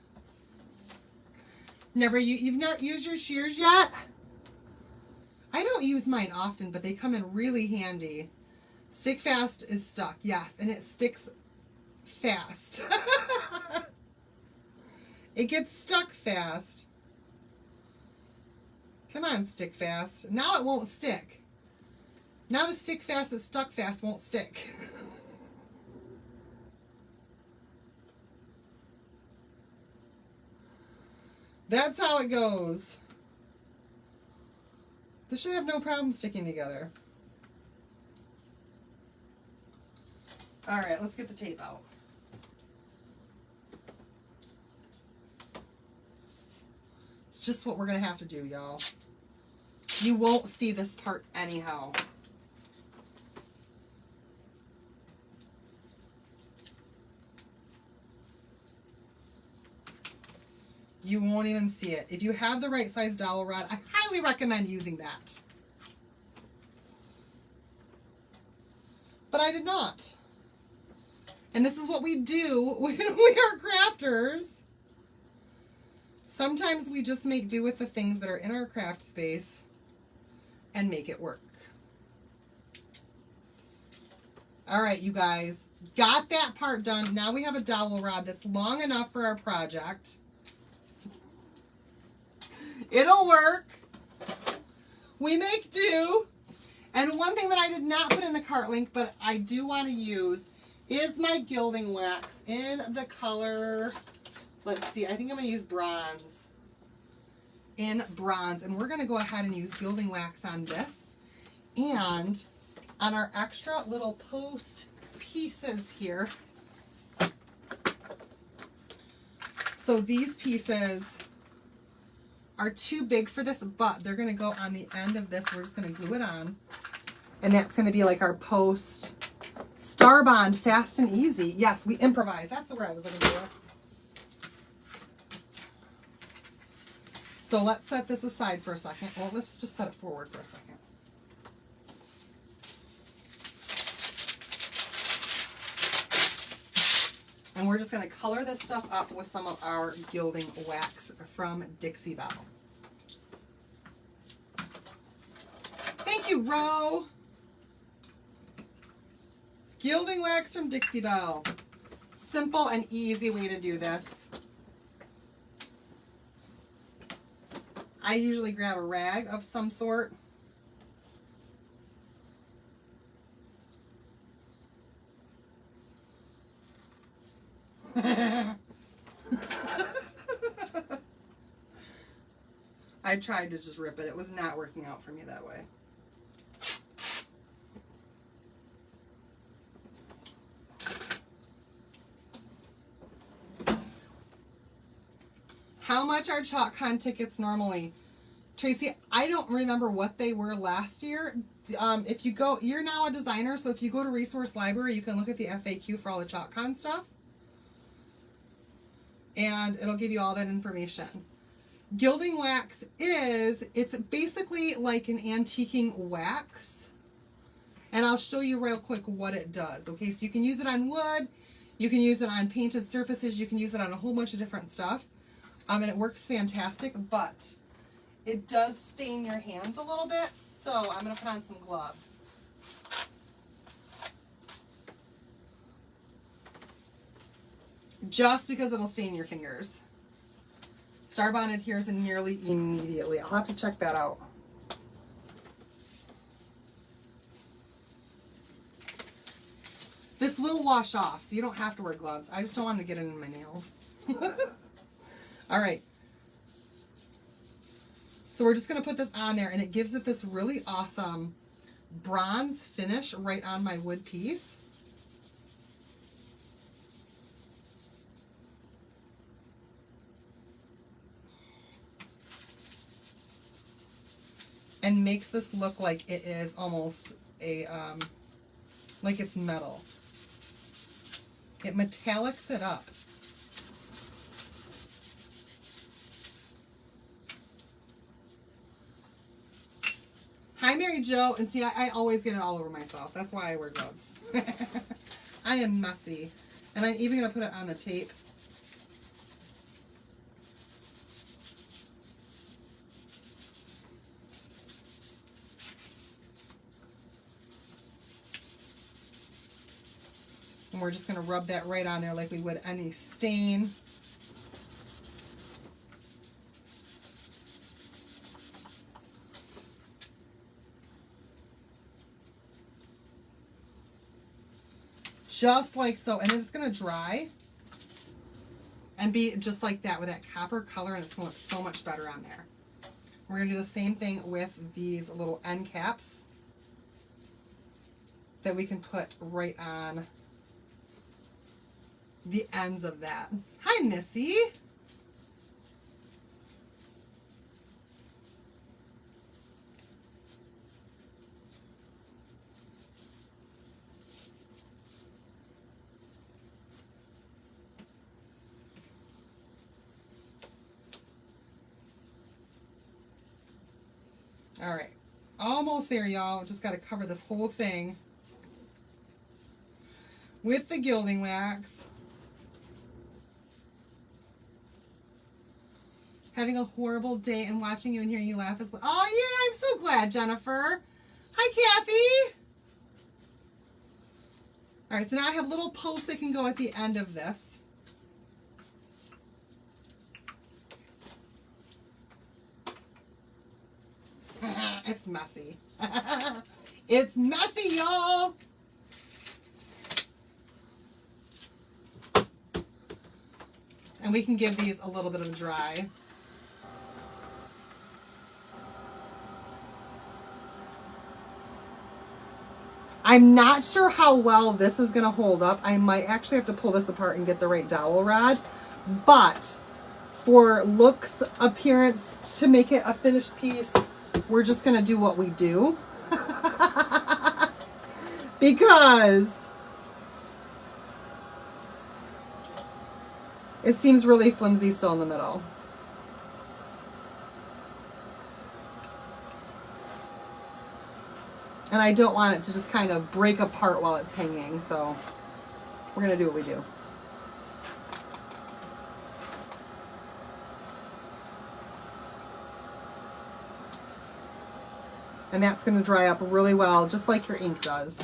You've not used your shears yet? I don't use mine often, but they come in really handy. Stick fast is stuck, yes, and it sticks fast. It gets stuck fast. Come on, stick fast. Now it won't stick. Now the stick fast that's stuck fast won't stick. That's how it goes. This should have no problem sticking together. All right, let's get the tape out. It's just what we're going to have to do, y'all. You won't see this part anyhow. You won't even see it. If you have the right size dowel rod, I highly recommend using that. But I did not. And this is what we do when we are crafters. Sometimes we just make do with the things that are in our craft space and make it work. All right, you guys, got that part done. Now we have a dowel rod that's long enough for our project. It'll work. We make do. And one thing that I did not put in the cart link, but I do want to use, is my gilding wax in the color, let's see, I think I'm going to use bronze. In bronze. And we're going to go ahead and use gilding wax on this. And on our extra little post pieces here. So these pieces are too big for this, but they're going to go on the end of this. We're just going to glue it on. And that's going to be like our post Star Bond, fast and easy. Yes, we improvise. That's the word I was looking for. So let's set this aside for a second. Well, let's just set it forward for a second. And we're just going to color this stuff up with some of our gilding wax from Dixie Belle. Thank you, Ro. Gilding wax from Dixie Belle. Simple and easy way to do this. I usually grab a rag of some sort. I tried to just rip it. It was not working out for me that way. How much are ChalkCon tickets normally? Tracy, I don't remember what they were last year. If you go, you're now a designer, so if you go to Resource Library, you can look at the FAQ for all the ChalkCon stuff. And it'll give you all that information. Gilding wax it's basically like an antiquing wax. And I'll show you real quick what it does. Okay, so you can use it on wood, you can use it on painted surfaces, you can use it on a whole bunch of different stuff. And it works fantastic, but it does stain your hands a little bit, so I'm going to put on some gloves. Just because it'll stain your fingers. Star Bond adheres nearly immediately. I'll have to check that out. This will wash off, so you don't have to wear gloves. I just don't want to get it in my nails. All right. So we're just going to put this on there, and it gives it this really awesome bronze finish right on my wood piece. And makes this look like it is almost a, like it's metal. It metallics it up. Hi, Mary Jo. And see, I always get it all over myself. That's why I wear gloves. I am messy. And I'm even going to put it on the tape. And we're just going to rub that right on there like we would any stain. Just like so. And then it's going to dry and be just like that with that copper color, and it's going to look so much better on there. We're going to do the same thing with these little end caps that we can put right on the ends of that. Hi, Missy. All right, almost there, y'all. Just got to cover this whole thing with the gilding wax. Having a horrible day and watching you and hearing you laugh is... Oh, yeah, I'm so glad, Jennifer. Hi, Kathy. All right, so now I have little posts that can go at the end of this. It's messy. It's messy, y'all. And we can give these a little bit of a dry. I'm not sure how well this is going to hold up. I might actually have to pull this apart and get the right dowel rod. But for looks, appearance, to make it a finished piece, we're just going to do what we do. Because it seems really flimsy still in the middle. And I don't want it to just kind of break apart while it's hanging, so we're going to do what we do. And that's going to dry up really well, just like your ink does.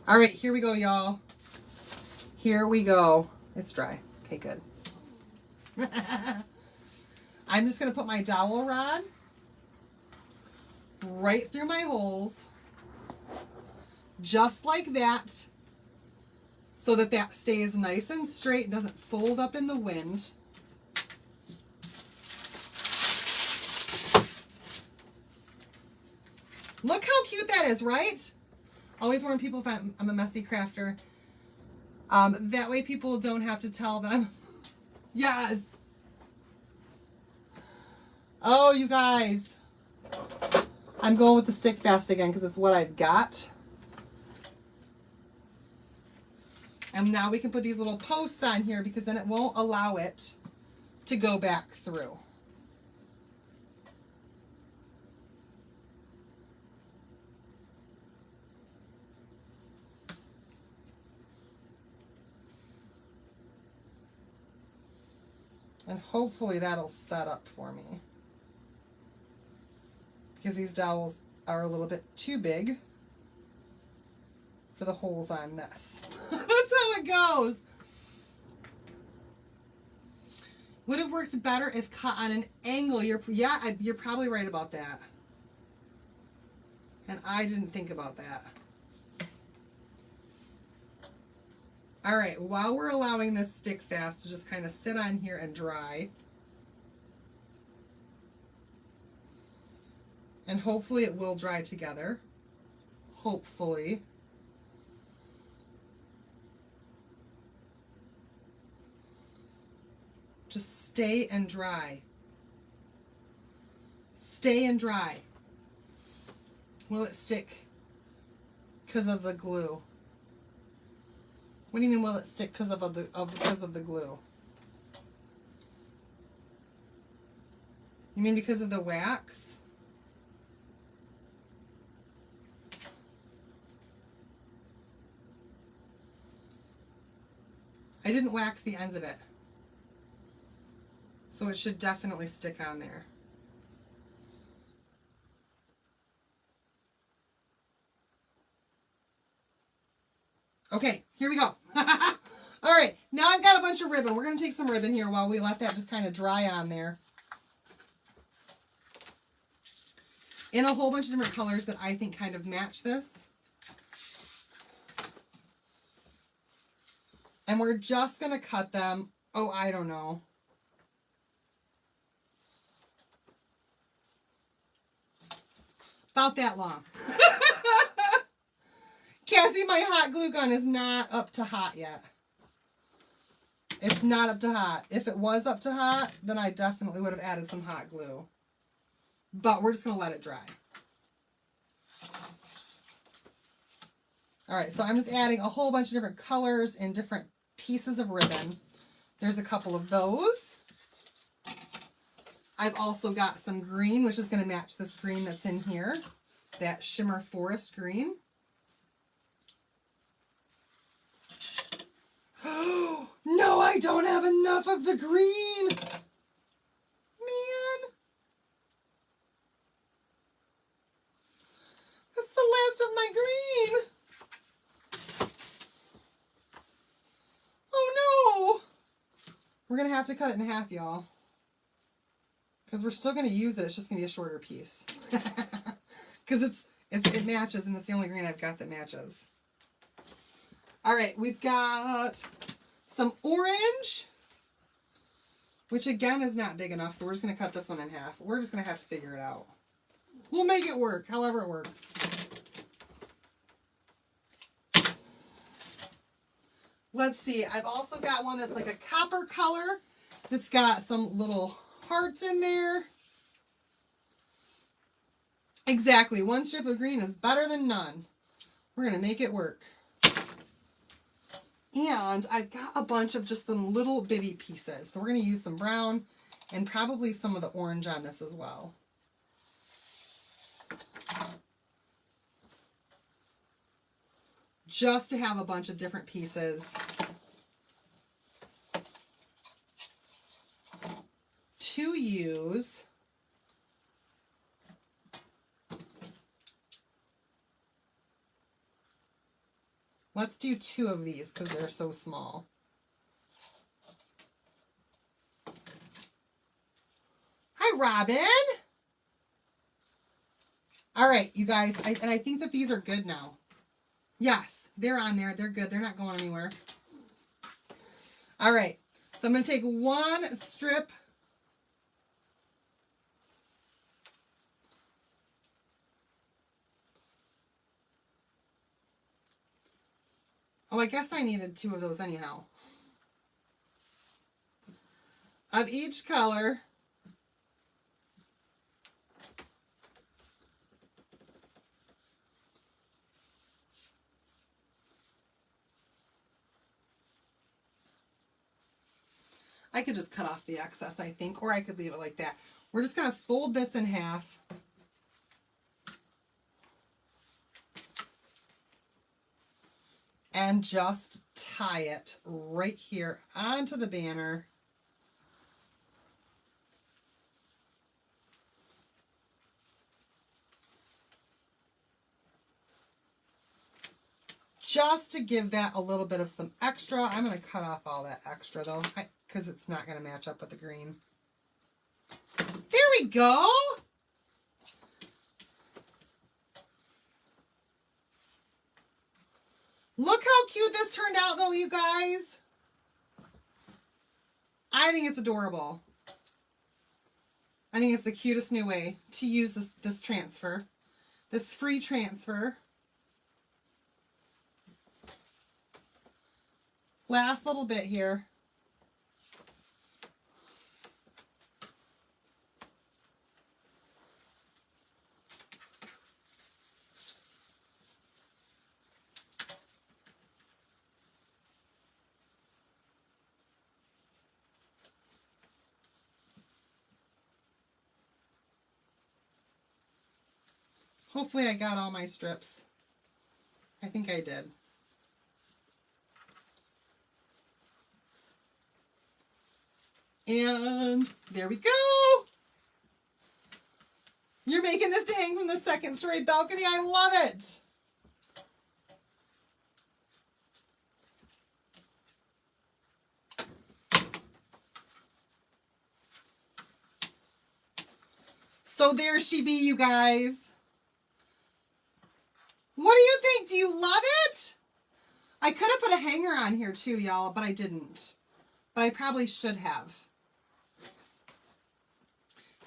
All right, here we go, y'all. Here we go. It's dry. Okay, good. I'm just going to put my dowel rod right through my holes, just like that, so that that stays nice and straight and doesn't fold up in the wind. Look how cute that is, right? Always warn people if I'm a messy crafter. That way people don't have to tell that I'm... Yes! Oh, you guys. I'm going with the stick fast again because it's what I've got. And now we can put these little posts on here because then it won't allow it to go back through. And hopefully that'll set up for me. Because these dowels are a little bit too big for the holes on this. That's how it goes. Would have worked better if cut on an angle. You're probably right about that. And I didn't think about that. All right, while we're allowing this stick fast to just kind of sit on here and dry, and hopefully it will dry together, hopefully. Just stay and dry. Stay and dry. Will it stick because of the glue? What do you mean will it stick because of the glue? You mean because of the wax? I didn't wax the ends of it. So it should definitely stick on there. Okay, here we go. All right, now I've got a bunch of ribbon. We're going to take some ribbon here while we let that just kind of dry on there. In a whole bunch of different colors that I think kind of match this. And we're just going to cut them, oh, I don't know. About that long. Cassie, my hot glue gun is not up to hot yet. It's not up to hot. If it was up to hot, then I definitely would have added some hot glue. But we're just going to let it dry. All right, so I'm just adding a whole bunch of different colors and different pieces of ribbon. There's a couple of those. I've also got some green, which is going to match this green that's in here. That shimmer forest green. I don't have enough of the green. Man. That's the last of my green. Oh no. We're going to have to cut it in half, y'all. Because we're still going to use it. It's just going to be a shorter piece. Because it matches, and it's the only green I've got that matches. All right, we've got some orange, which again is not big enough, so we're just going to cut this one in half. We're just going to have to figure it out. We'll make it work, however it works. Let's see, I've also got one that's like a copper color that's got some little hearts in there. Exactly, one strip of green is better than none. We're going to make it work. And I've got a bunch of just some little bitty pieces. So we're going to use some brown and probably some of the orange on this as well. Just to have a bunch of different pieces to use. Let's do 2 of these because they're so small. Hi, Robin. All right, you guys, and I think that these are good now. Yes, they're on there. They're good. They're not going anywhere. All right, so I'm going to take 1 strip. Oh, I guess I needed 2 of those anyhow. Of each color. I could just cut off the excess, I think, or I could leave it like that. We're just going to fold this in half. And just tie it right here onto the banner. Just to give that a little bit of some extra. I'm going to cut off all that extra though, because it's not going to match up with the green. There we go. Look how cute this turned out though, you guys. I think it's adorable. I think it's the cutest new way to use this transfer. This free transfer. Last little bit here. Hopefully I got all my strips. I think I did. And there we go. You're making this to hang from the 2nd story balcony. I love it. So there she be, you guys. What do you think? Do you love it? I could have put a hanger on here too, y'all, but I didn't. But I probably should have.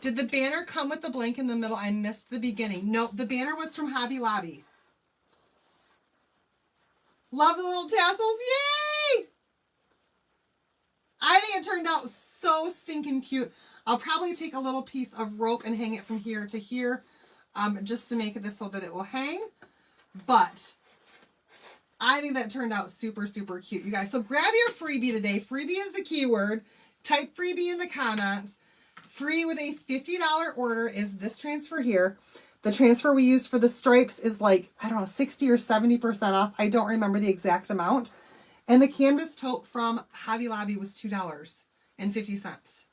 Did the banner come with the blank in the middle? I missed the beginning. Nope, the banner was from Hobby Lobby. Love the little tassels. Yay! I think it turned out so stinking cute. I'll probably take a little piece of rope and hang it from here to here, just to make this so that it will hang. But I think that turned out super, super cute, you guys. So grab your freebie today. Freebie is the keyword. Type freebie in the comments. Free with a $50 order is this transfer here. The transfer we use for the stripes is like, I don't know, 60 or 70% off. I don't remember the exact amount. And the canvas tote from Hobby Lobby was $2.50.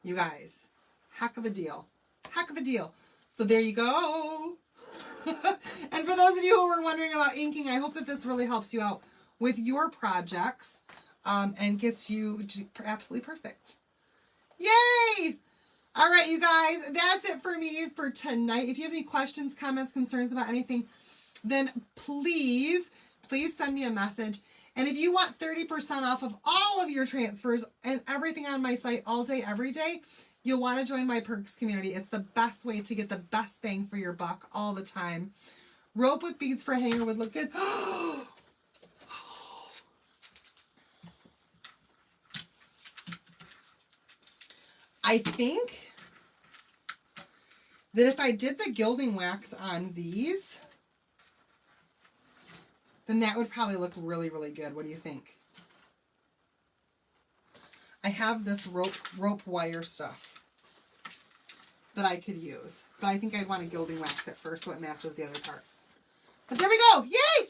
You guys, heck of a deal. Heck of a deal. So there you go. And for those of you who were wondering about inking, I hope that this really helps you out with your projects and gets you absolutely perfect. Yay! All right, you guys, that's it for me for tonight. If you have any questions, comments, concerns about anything, then please send me a message. And if you want 30% off of all of your transfers and everything on my site all day, every day, you'll want to join my perks community. It's the best way to get the best bang for your buck all the time. Rope with beads for a hanger would look good. I think that if I did the gilding wax on these, then that would probably look really, really good. What do you think? I have this rope wire stuff that I could use, but I think I'd want to gilding wax it first so it matches the other part. But there we go. Yay!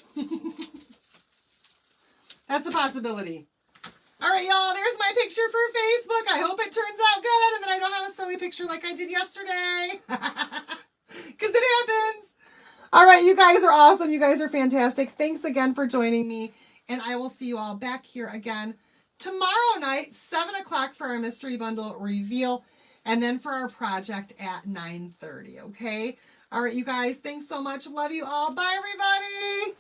That's a possibility. All right, y'all, there's my picture for Facebook. I hope it turns out good and that I don't have a silly picture like I did yesterday. Because it happens. All right, you guys are awesome. You guys are fantastic. Thanks again for joining me. And I will see you all back here again tomorrow night, 7 o'clock for our mystery bundle reveal. And then for our project at 9:30, okay? All right, you guys, thanks so much. Love you all. Bye, everybody.